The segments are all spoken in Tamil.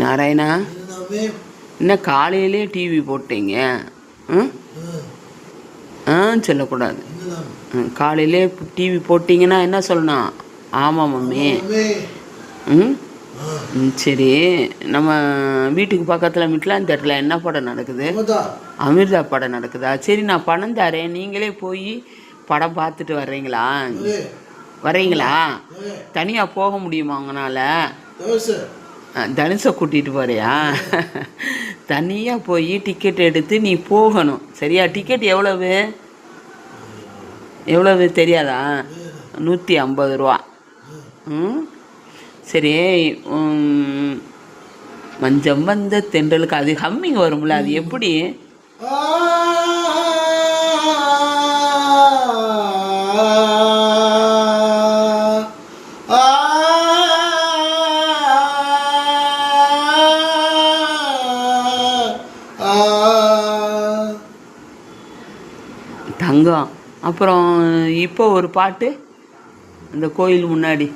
நாராயணா, என்ன காலையிலே டிவி போட்டீங்க? ம் ஆ சொல்லக்கூடாது. காலையிலே டிவி போட்டிங்கன்னா என்ன சொல்லணும்? ஆமாம் மம்மி. ம் சரி, நம்ம வீட்டுக்கு பக்கத்தில் மிட்லான் தேட்டரில் என்ன படம் நடக்குது? அமிர்தா படம் நடக்குதா? சரி, நான் பணம் தரேன், நீங்களே போய் படம் பார்த்துட்டு வர்றீங்களா? தனியாக போக முடியுமா உங்களால்? தனுஷை கூட்டிகிட்டு போறியா? தனியாக போய் டிக்கெட் எடுத்து நீ போகணும், சரியா? டிக்கெட் எவ்வளவு தெரியாதா? 150 ரூபா. ம் சரி. மஞ்சம் வந்த தென்றலுக்கு அது ஹம்மிங் வரும்ல, அது எப்படி? தங்கம். அப்புறம் இப்போ ஒரு பாட்டு இந்த கோயில் முன்னாடி.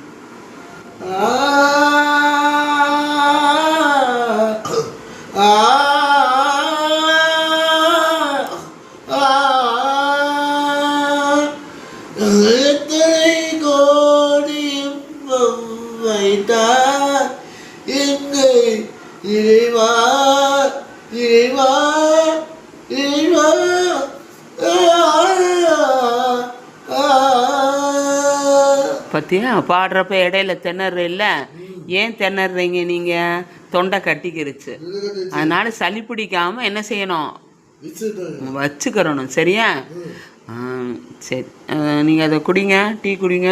பற்றியா பாடுறப்ப இடையில திணறு இல்லை? ஏன் திணறீங்க நீங்கள்? தொண்டை கட்டிக்கிருச்சு. அதனால் சளி பிடிக்காமல் என்ன செய்யணும்? வச்சுக்கிறணும், சரியா? சரி, நீங்கள் அதை குடிங்க, டீ குடிங்க.